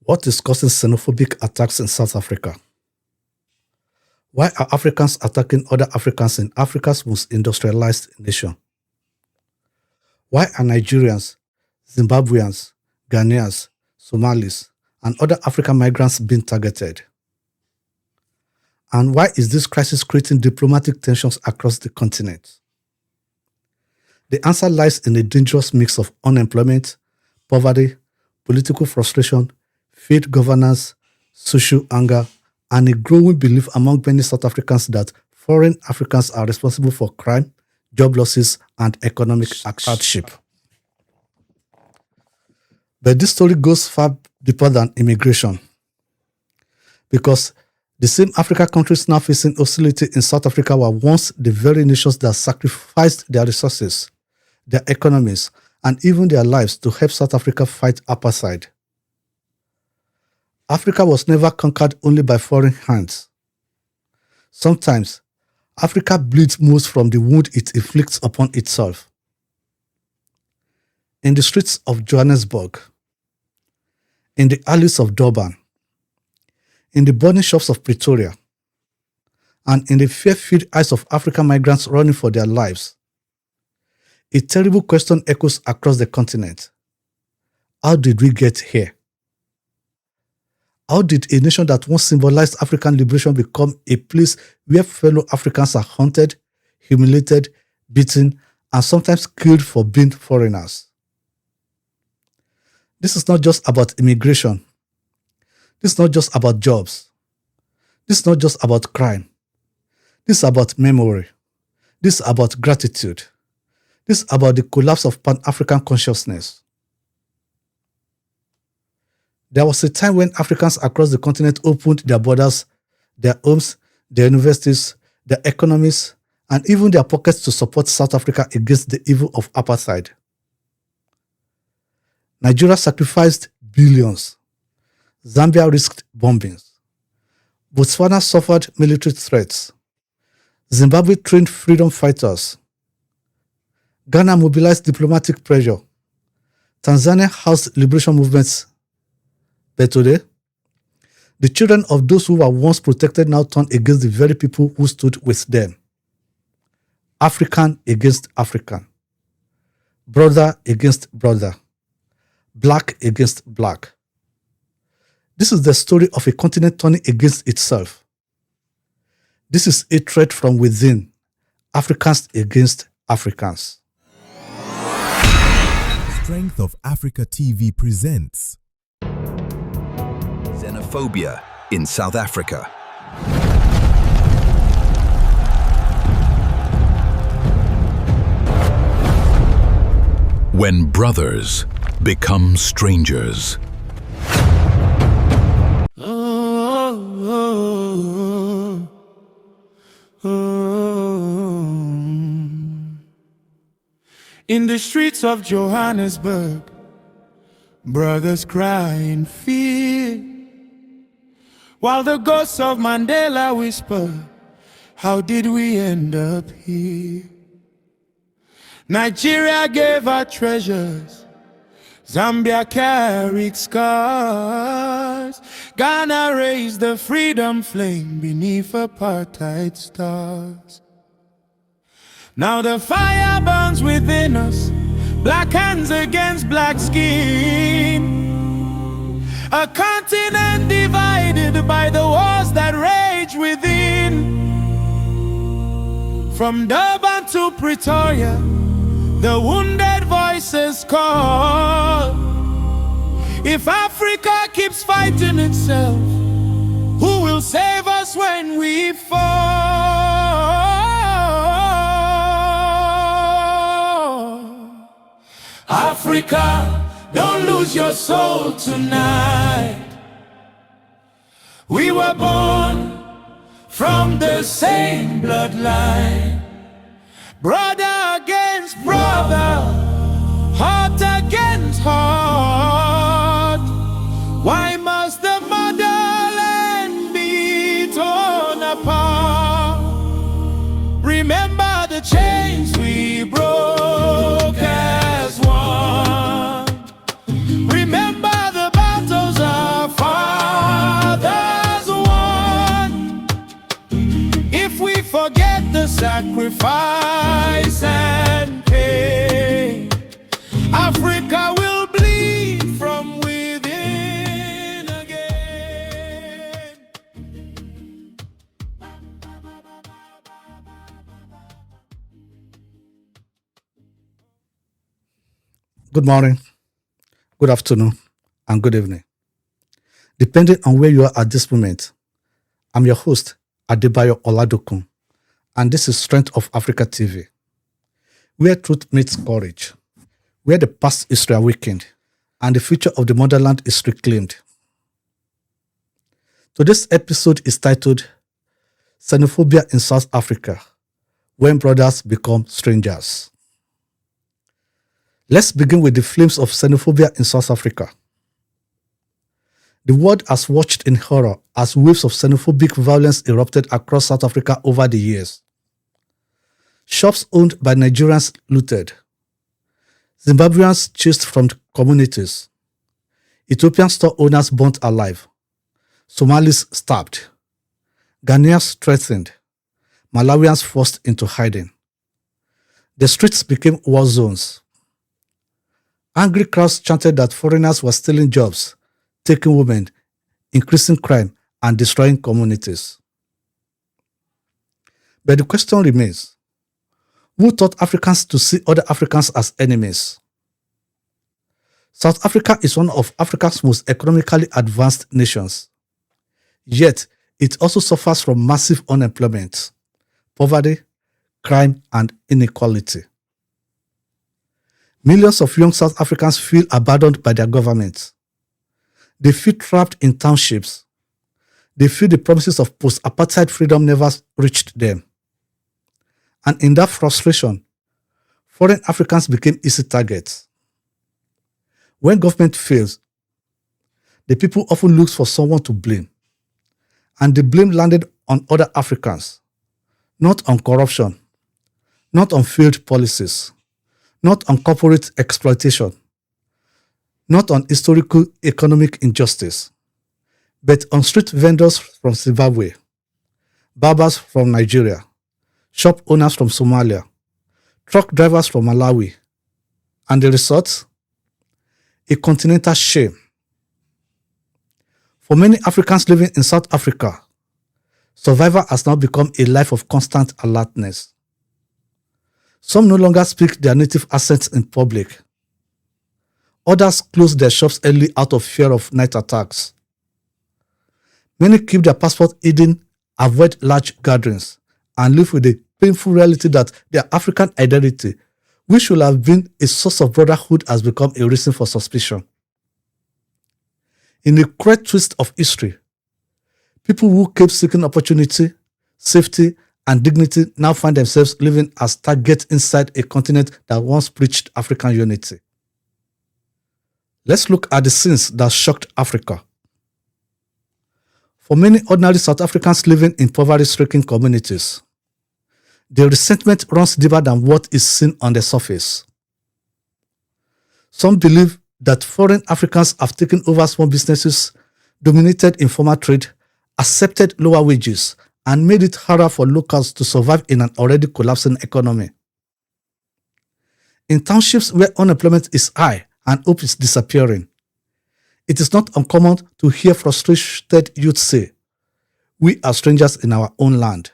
What is causing xenophobic attacks in South Africa? Why are Africans attacking other Africans in Africa's most industrialized nation? Why are Nigerians, Zimbabweans, Ghanaians, Somalis, and other African migrants being targeted? And why is this crisis creating diplomatic tensions across the continent? The answer lies in a dangerous mix of unemployment, poverty, political frustration, failed governance, social anger, and a growing belief among many South Africans that foreign Africans are responsible for crime, job losses, and economic hardship. But this story goes far deeper than immigration, because the same African countries now facing hostility in South Africa were once the very nations that sacrificed their resources, their economies, and even their lives to help South Africa fight apartheid. Africa was never conquered only by foreign hands. Sometimes, Africa bleeds most from the wound it inflicts upon itself. In the streets of Johannesburg, in the alleys of Durban, in the burning shops of Pretoria, and in the fear-filled eyes of African migrants running for their lives, a terrible question echoes across the continent. How did we get here? How did a nation that once symbolized African liberation become a place where fellow Africans are hunted, humiliated, beaten, and sometimes killed for being foreigners? This is not just about immigration. This is not just about jobs. This is not just about crime. This is about memory. This is about gratitude. This is about the collapse of Pan-African consciousness. There was a time when Africans across the continent opened their borders, their homes, their universities, their economies, and even their pockets to support South Africa against the evil of apartheid. Nigeria sacrificed billions. Zambia risked bombings. Botswana suffered military threats. Zimbabwe trained freedom fighters. Ghana mobilized diplomatic pressure. Tanzania housed liberation movements. But today, the children of those who were once protected now turn against the very people who stood with them. African against African. Brother against brother. Black against black. This is the story of a continent turning against itself. This is a threat from within. Africans against Africans. Strength of Africa TV presents Xenophobia in South Africa. When brothers become strangers. In the streets of Johannesburg, brothers cry in fear, while the ghosts of Mandela whisper, how did we end up here? Nigeria gave our treasures, Zambia carried scars, Ghana raised the freedom flame beneath apartheid stars. Now the fire burns within us, black hands against black skin, a continent divided by the wars that rage within. From Durban to Pretoria, the wounded voices call. If Africa keeps fighting itself, who will save us when we fall? Africa, don't lose your soul tonight. We were born from the same bloodline. Brother against brother, heart against heart. Why must the motherland be torn apart? Remember the chains we broke as one. Remember the battles our sacrifice and pain. Africa will bleed from within again. Good morning, good afternoon, and good evening. Depending on where you are at this moment, I'm your host, Adebayo Oladokun, and this is Strength of Africa TV, where truth meets courage, where the past is reawakened and the future of the motherland is reclaimed. Today's episode is titled Xenophobia in South Africa, When Brothers Become Strangers. Let's begin with the flames of xenophobia in South Africa. The world has watched in horror as waves of xenophobic violence erupted across South Africa over the years. Shops owned by Nigerians looted. Zimbabweans chased from communities. Ethiopian store owners burnt alive. Somalis stabbed. Ghanaians threatened. Malawians forced into hiding. The streets became war zones. Angry crowds chanted that foreigners were stealing jobs, taking women, increasing crime, and destroying communities. But the question remains, who taught Africans to see other Africans as enemies? South Africa is one of Africa's most economically advanced nations. Yet, it also suffers from massive unemployment, poverty, crime, and inequality. Millions of young South Africans feel abandoned by their government. They feel trapped in townships. They feel the promises of post-apartheid freedom never reached them. And in that frustration, foreign Africans became easy targets. When government fails, the people often look for someone to blame. And the blame landed on other Africans, not on corruption, not on failed policies, not on corporate exploitation, not on historical economic injustice, but on street vendors from Zimbabwe, barbers from Nigeria, shop owners from Somalia, truck drivers from Malawi, and the result? A continental shame. For many Africans living in South Africa, survival has now become a life of constant alertness. Some no longer speak their native accents in public. Others close their shops early out of fear of night attacks. Many keep their passport hidden, avoid large gatherings, and live with the painful reality that their African identity, which should have been a source of brotherhood, has become a reason for suspicion. In a cruel twist of history, people who kept seeking opportunity, safety, and dignity now find themselves living as targets inside a continent that once preached African unity. Let's look at the scenes that shocked Africa. For many ordinary South Africans living in poverty-stricken communities, the resentment runs deeper than what is seen on the surface. Some believe that foreign Africans have taken over small businesses, dominated informal trade, accepted lower wages, and made it harder for locals to survive in an already collapsing economy. In townships where unemployment is high and hope is disappearing, it is not uncommon to hear frustrated youth say, "We are strangers in our own land."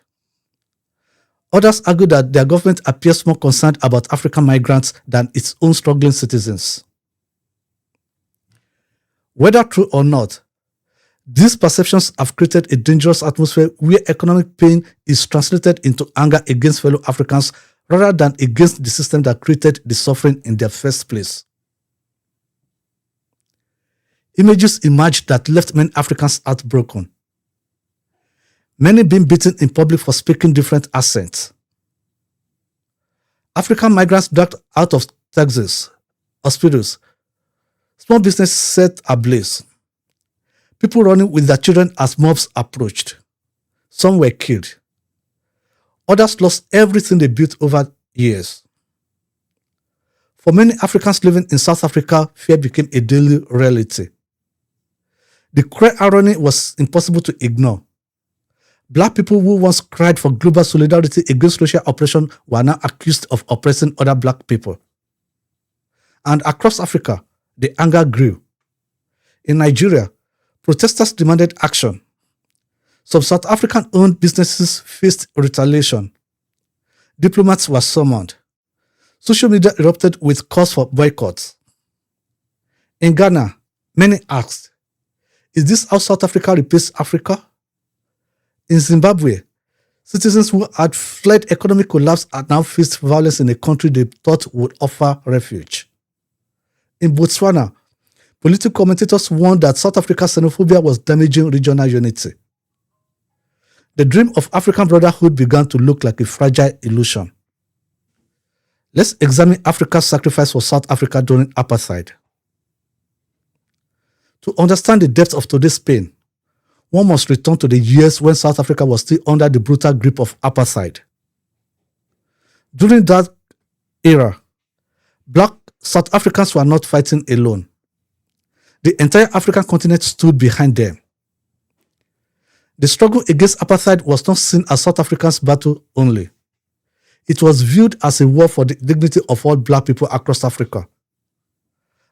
Others argue that their government appears more concerned about African migrants than its own struggling citizens. Whether true or not, these perceptions have created a dangerous atmosphere where economic pain is translated into anger against fellow Africans rather than against the system that created the suffering in the first place. Images emerged that left many Africans heartbroken. Many being beaten in public for speaking different accents. African migrants dragged out of taxis, hospitals, small businesses set ablaze. People running with their children as mobs approached. Some were killed. Others lost everything they built over years. For many Africans living in South Africa, fear became a daily reality. The cruel irony was impossible to ignore. Black people who once cried for global solidarity against racial oppression were now accused of oppressing other black people. And across Africa, the anger grew. In Nigeria, protesters demanded action. Some South African-owned businesses faced retaliation. Diplomats were summoned. Social media erupted with calls for boycotts. In Ghana, many asked, is this how South Africa repays Africa? In Zimbabwe, citizens who had fled economic collapse had now faced violence in a country they thought would offer refuge. In Botswana, political commentators warned that South Africa's xenophobia was damaging regional unity. The dream of African brotherhood began to look like a fragile illusion. Let's examine Africa's sacrifice for South Africa during apartheid. To understand the depth of today's pain, one must return to the years when South Africa was still under the brutal grip of apartheid. During that era, black South Africans were not fighting alone. The entire African continent stood behind them. The struggle against apartheid was not seen as South Africa's battle only. It was viewed as a war for the dignity of all black people across Africa.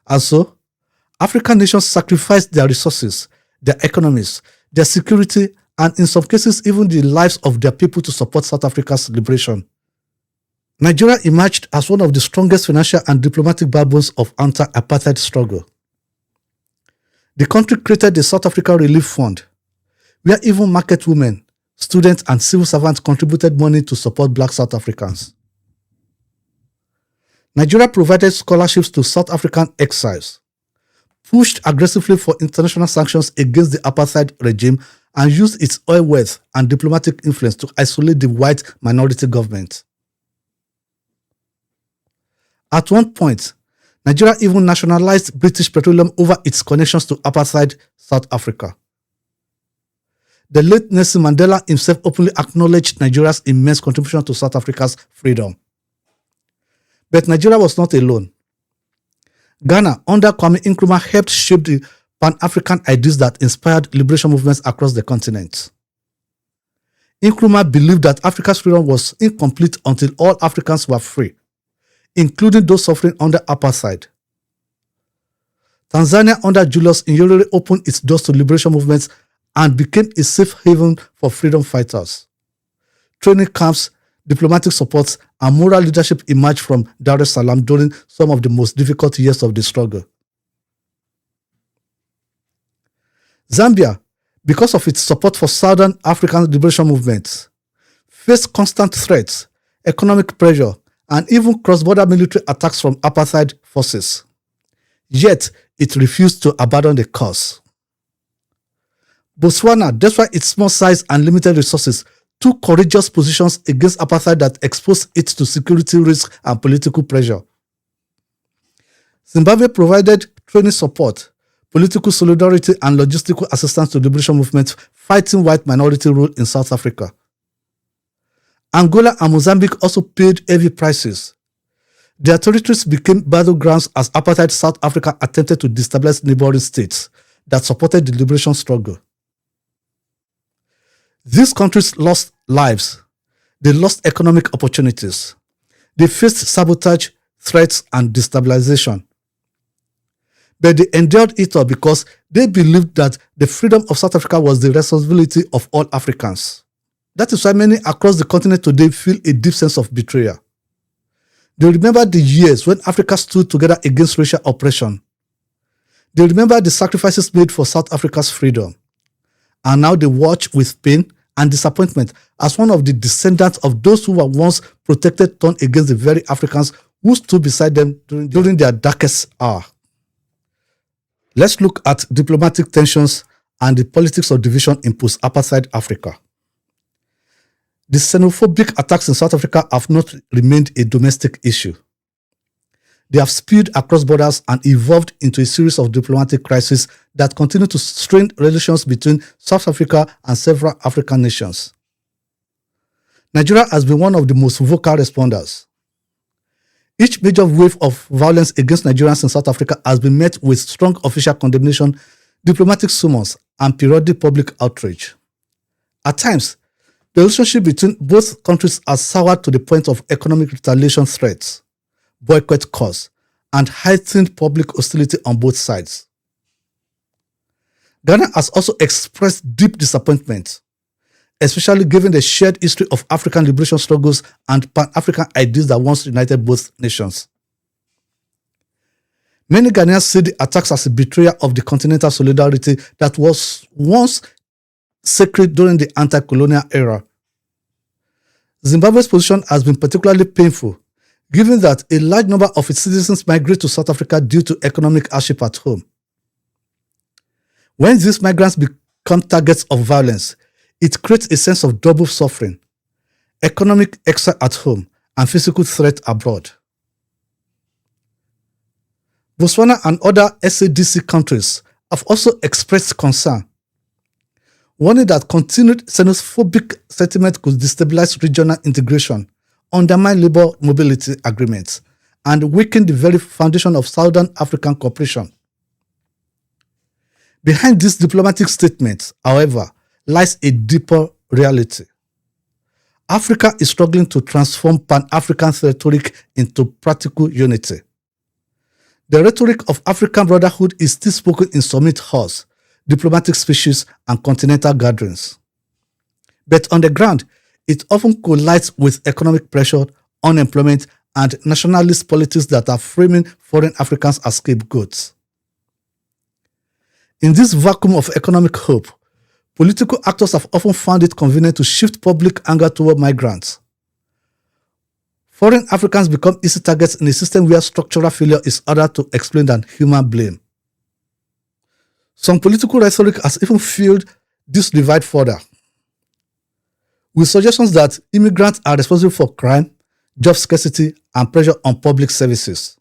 And so, African nations sacrificed their resources, their economies, their security, and in some cases even the lives of their people to support South Africa's liberation. Nigeria emerged as one of the strongest financial and diplomatic backbones of anti-apartheid struggle. The country created the South Africa Relief Fund, where even market women, students, and civil servants contributed money to support black South Africans. Nigeria provided scholarships to South African exiles, pushed aggressively for international sanctions against the apartheid regime, and used its oil wealth and diplomatic influence to isolate the white minority government. At one point, Nigeria even nationalized British petroleum over its connections to apartheid South Africa. The late Nelson Mandela himself openly acknowledged Nigeria's immense contribution to South Africa's freedom. But Nigeria was not alone. Ghana, under Kwame Nkrumah, helped shape the Pan-African ideas that inspired liberation movements across the continent. Nkrumah believed that Africa's freedom was incomplete until all Africans were free, including those suffering under apartheid. Tanzania, under Julius Nyerere, opened its doors to liberation movements and became a safe haven for freedom fighters. Training camps, diplomatic supports, and moral leadership emerged from Dar es Salaam during some of the most difficult years of the struggle. Zambia, because of its support for Southern African liberation movements, faced constant threats, economic pressure, and even cross-border military attacks from apartheid forces. Yet, it refused to abandon the cause. Botswana, despite its small size and limited resources, took courageous positions against apartheid that exposed it to security risks and political pressure. Zimbabwe provided training support, political solidarity, and logistical assistance to liberation movements fighting white minority rule in South Africa. Angola and Mozambique also paid heavy prices. Their territories became battlegrounds as apartheid South Africa attempted to destabilize neighboring states that supported the liberation struggle. These countries lost lives. They lost economic opportunities. They faced sabotage, threats, and destabilization. But they endured it all because they believed that the freedom of South Africa was the responsibility of all Africans. That is why many across the continent today feel a deep sense of betrayal. They remember the years when Africa stood together against racial oppression. They remember the sacrifices made for South Africa's freedom. And now they watch with pain and disappointment as one of the descendants of those who were once protected turned against the very Africans who stood beside them during their darkest hour. Let's look at diplomatic tensions and the politics of division in post-apartheid Africa. The xenophobic attacks in South Africa have not remained a domestic issue. They have spilled across borders and evolved into a series of diplomatic crises that continue to strain relations between South Africa and several African nations. Nigeria has been one of the most vocal responders. Each major wave of violence against Nigerians in South Africa has been met with strong official condemnation, diplomatic summons, and periodic public outrage. At times, The relationship between both countries has soured to the point of economic retaliation threats, boycott calls, and heightened public hostility on both sides. Ghana has also expressed deep disappointment, especially given the shared history of African liberation struggles and Pan-African ideas that once united both nations. Many Ghanaians see the attacks as a betrayal of the continental solidarity that was once sacred during the anti-colonial era. Zimbabwe's position has been particularly painful, given that a large number of its citizens migrate to South Africa due to economic hardship at home. When these migrants become targets of violence, it creates a sense of double suffering, economic exile at home, and physical threat abroad. Botswana and other SADC countries have also expressed concern, warning that continued xenophobic sentiment could destabilize regional integration, undermine labor mobility agreements, and weaken the very foundation of Southern African cooperation. Behind these diplomatic statements, however, lies a deeper reality. Africa is struggling to transform Pan-African rhetoric into practical unity. The rhetoric of African brotherhood is still spoken in summit halls, diplomatic speeches, and continental gatherings. But on the ground, it often collides with economic pressure, unemployment, and nationalist politics that are framing foreign Africans as scapegoats. In this vacuum of economic hope, political actors have often found it convenient to shift public anger toward migrants. Foreign Africans become easy targets in a system where structural failure is harder to explain than human blame. Some political rhetoric has even fueled this divide further, with suggestions that immigrants are responsible for crime, job scarcity, and pressure on public services.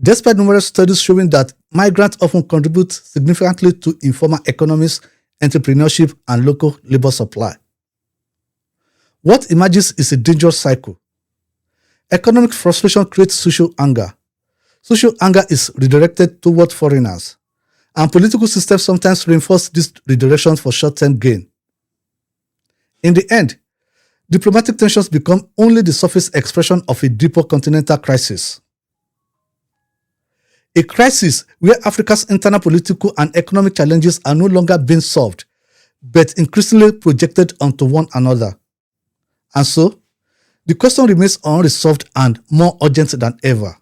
Despite numerous studies showing that migrants often contribute significantly to informal economies, entrepreneurship, and local labor supply. What emerges is a dangerous cycle. Economic frustration creates social anger. Social anger is redirected toward foreigners, and political systems sometimes reinforce this redirection for short-term gain. In the end, diplomatic tensions become only the surface expression of a deeper continental crisis. A crisis where Africa's internal political and economic challenges are no longer being solved, but increasingly projected onto one another. And so, the question remains unresolved and more urgent than ever.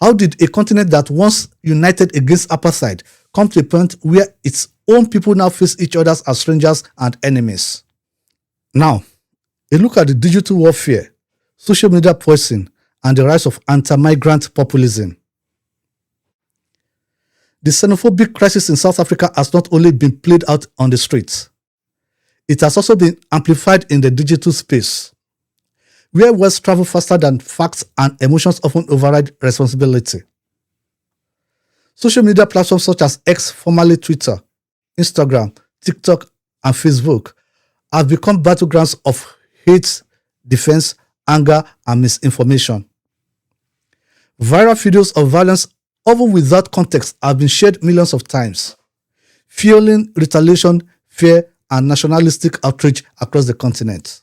How did a continent that once united against apartheid come to a point where its own people now face each other as strangers and enemies? Now, a look at the digital warfare, social media policing, and the rise of anti-migrant populism. The xenophobic crisis in South Africa has not only been played out on the streets, it has also been amplified in the digital space, where words travel faster than facts and emotions often override responsibility. Social media platforms such as X, formerly Twitter, Instagram, TikTok, and Facebook have become battlegrounds of hate, defense, anger, and misinformation. Viral videos of violence, often without context, have been shared millions of times, fueling retaliation, fear, and nationalistic outrage across the continent.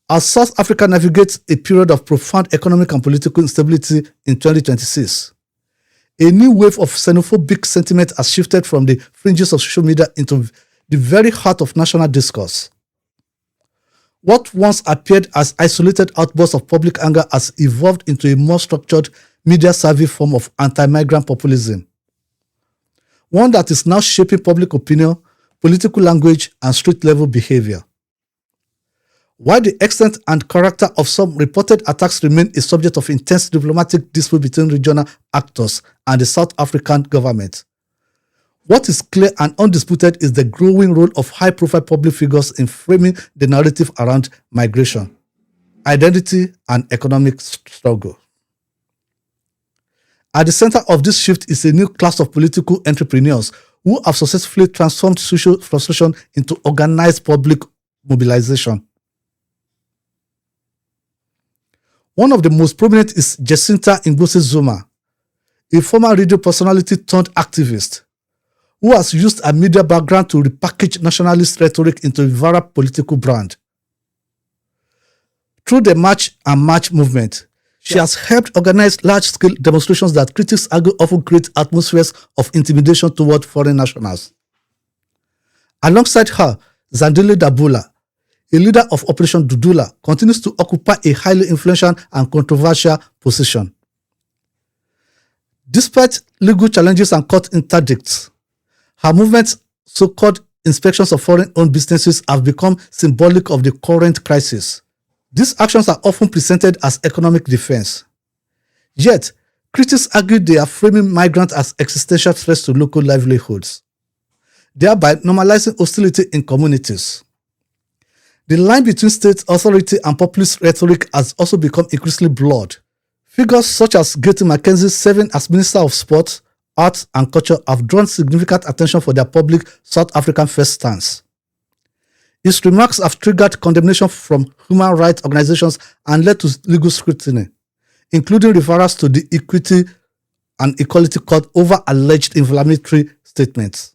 As South Africa navigates a period of profound economic and political instability in 2026, a new wave of xenophobic sentiment has shifted from the fringes of social media into the very heart of national discourse. What once appeared as isolated outbursts of public anger has evolved into a more structured, media-savvy form of anti-migrant populism, one that is now shaping public opinion, political language, and street-level behavior. While the extent and character of some reported attacks remain a subject of intense diplomatic dispute between regional actors and the South African government, what is clear and undisputed is the growing role of high-profile public figures in framing the narrative around migration, identity, and economic struggle. At the center of this shift is a new class of political entrepreneurs who have successfully transformed social frustration into organized public mobilization. One of the most prominent is Jacinta Ngozi Zuma, a former radio personality turned activist, who has used a media background to repackage nationalist rhetoric into a viral political brand. Through the March and March movement, she has helped organize large-scale demonstrations that critics argue often create atmospheres of intimidation toward foreign nationals. Alongside her, Zandile Dabula, a leader of Operation Dudula, continues to occupy a highly influential and controversial position. Despite legal challenges and court interdicts, her movement's so-called inspections of foreign-owned businesses have become symbolic of the current crisis. These actions are often presented as economic defense. Yet, critics argue they are framing migrants as existential threats to local livelihoods, thereby normalizing hostility in communities. The line between state authority and populist rhetoric has also become increasingly blurred. Figures such as Getty Mackenzie, serving as Minister of Sport, Arts and Culture, have drawn significant attention for their public South African first stance. His remarks have triggered condemnation from human rights organizations and led to legal scrutiny, including referrals to the Equity and Equality Court over alleged inflammatory statements.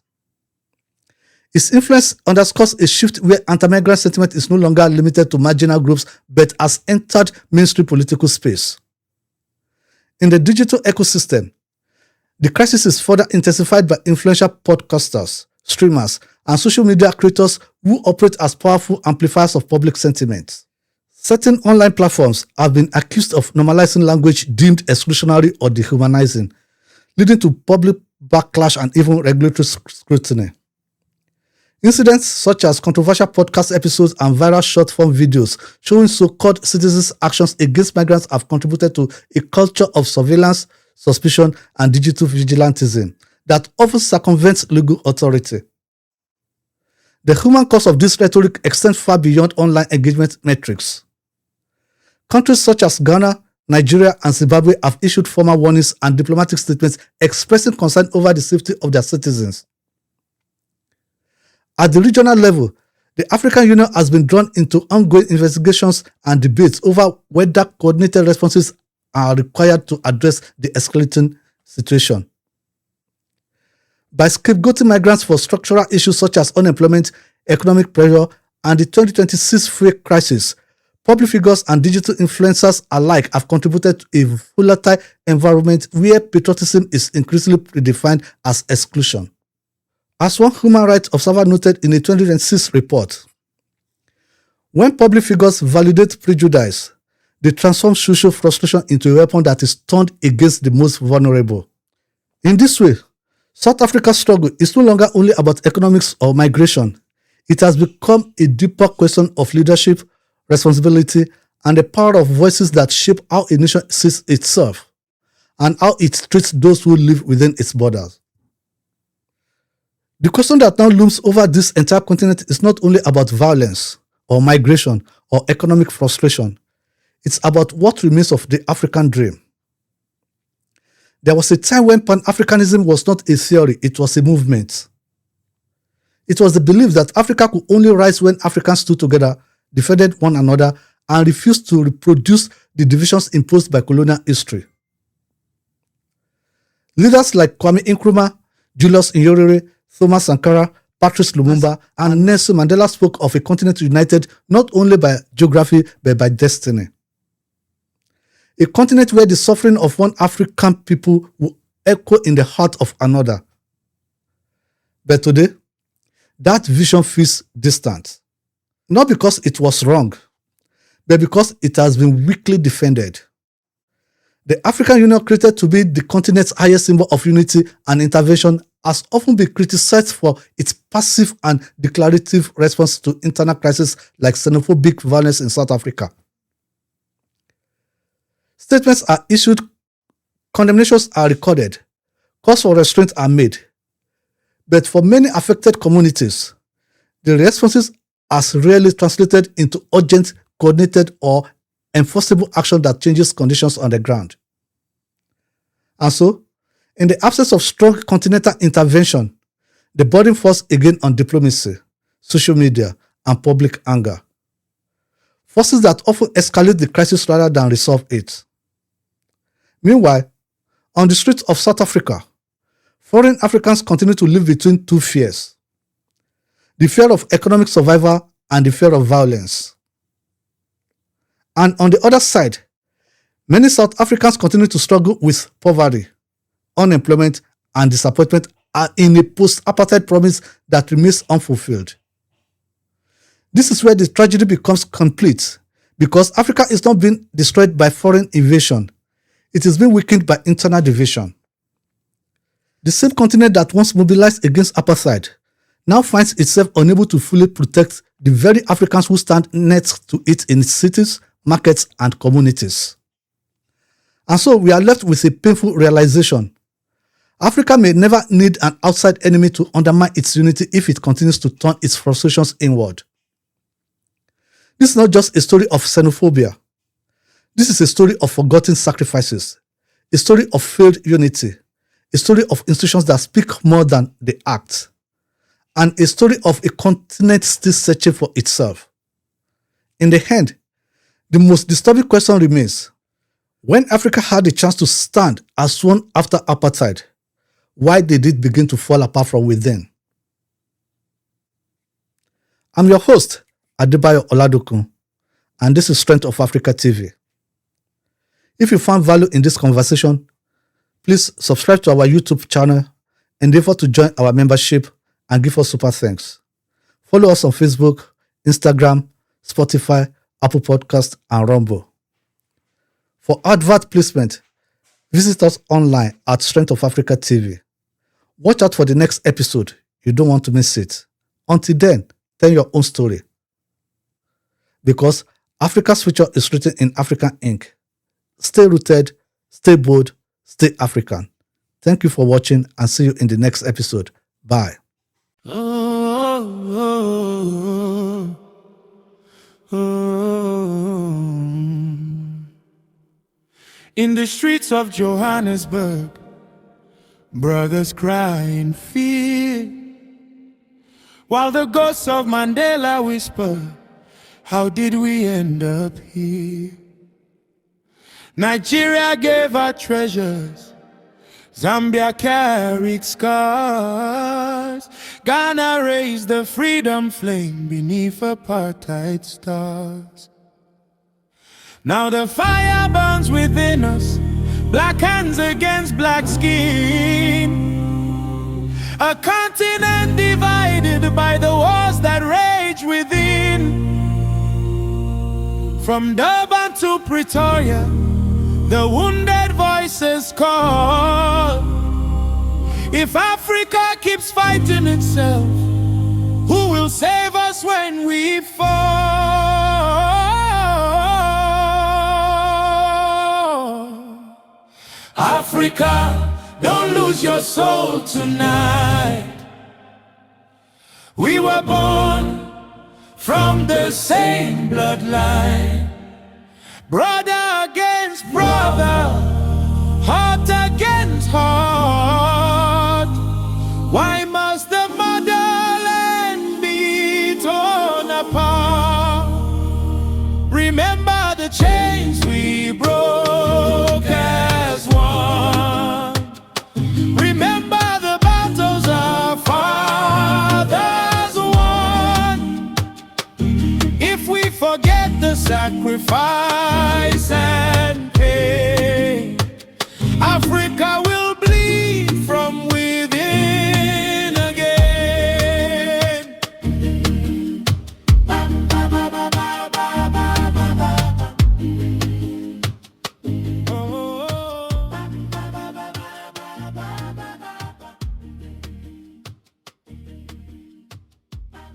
His influence underscores a shift where anti-migrant sentiment is no longer limited to marginal groups but has entered mainstream political space. In the digital ecosystem, the crisis is further intensified by influential podcasters, streamers, and social media creators who operate as powerful amplifiers of public sentiment. Certain online platforms have been accused of normalizing language deemed exclusionary or dehumanizing, leading to public backlash and even regulatory scrutiny. Incidents such as controversial podcast episodes and viral short-form videos showing so-called citizens' actions against migrants have contributed to a culture of surveillance, suspicion, and digital vigilantism that often circumvents legal authority. The human cost of this rhetoric extends far beyond online engagement metrics. Countries such as Ghana, Nigeria, and Zimbabwe have issued formal warnings and diplomatic statements expressing concern over the safety of their citizens. At the regional level, the African Union has been drawn into ongoing investigations and debates over whether coordinated responses are required to address the escalating situation. By scapegoating migrants for structural issues such as unemployment, economic pressure, and the 2026 freight crisis, public figures and digital influencers alike have contributed to a volatile environment where patriotism is increasingly redefined as exclusion. As one human rights observer noted in a 2026 report, when public figures validate prejudice, they transform social frustration into a weapon that is turned against the most vulnerable. In this way, South Africa's struggle is no longer only about economics or migration. It has become a deeper question of leadership, responsibility, and the power of voices that shape how a nation sees itself and how it treats those who live within its borders. The question that now looms over this entire continent is not only about violence or migration or economic frustration. It's about what remains of the African dream. There was a time when Pan-Africanism was not a theory, it was a movement. It was the belief that Africa could only rise when Africans stood together, defended one another, and refused to reproduce the divisions imposed by colonial history. Leaders like Kwame Nkrumah, Julius Nyerere, Thomas Sankara, Patrice Lumumba, and Nelson Mandela spoke of a continent united not only by geography but by destiny. A continent where the suffering of one African people will echo in the heart of another. But today, that vision feels distant. Not because it was wrong, but because it has been weakly defended. The African Union, created to be the continent's highest symbol of unity and intervention, has often been criticized for its passive and declarative response to internal crises like xenophobic violence in South Africa. Statements are issued, condemnations are recorded, calls for restraint are made. But for many affected communities, the responses are rarely translated into urgent, coordinated, or enforceable action that changes conditions on the ground. And so, in the absence of strong continental intervention, the burden falls again on diplomacy, social media, and public anger. Forces that often escalate the crisis rather than resolve it. Meanwhile, on the streets of South Africa, foreign Africans continue to live between two fears: the fear of economic survival and the fear of violence. And on the other side, many South Africans continue to struggle with poverty, unemployment, and disappointment in a post-apartheid promise that remains unfulfilled. This is where the tragedy becomes complete, because Africa is not being destroyed by foreign invasion. It is being weakened by internal division. The same continent that once mobilized against apartheid now finds itself unable to fully protect the very Africans who stand next to it in its cities, markets, and communities. And so we are left with a painful realization: Africa may never need an outside enemy to undermine its unity if it continues to turn its frustrations inward. This is not just a story of xenophobia. This is a story of forgotten sacrifices, a story of failed unity, a story of institutions that speak more than they act, and a story of a continent still searching for itself. In the end, the most disturbing question remains: when Africa had the chance to stand as one after apartheid, why did it begin to fall apart from within? I'm your host, Adebayo Oladokun, and this is Strength of Africa TV. If you found value in this conversation, please subscribe to our YouTube channel, endeavor to join our membership, and give us super thanks. Follow us on Facebook, Instagram, Spotify, Apple Podcast, and Rumble. For advert placement, visit us online at Strength of Africa TV. Watch out for the next episode. You don't want to miss it. Until then, tell your own story. Because Africa's future is written in African ink. Stay rooted, stay bold, stay African. Thank you for watching, and see you in the next episode. Bye. In the streets of Johannesburg, brothers cry in fear, while the ghosts of Mandela whisper, how did we end up here? Nigeria gave our treasures, Zambia carried scars, Ghana raised the freedom flame beneath apartheid stars. Now the fire burns within us, black hands against black skin, a continent divided by the wars that rage within. From Durban to Pretoria, the wounded voices call. If Africa keeps fighting itself, who will save us when we fall? Africa, don't lose your soul tonight. We were born from the same bloodline, brother against brother, heart against heart.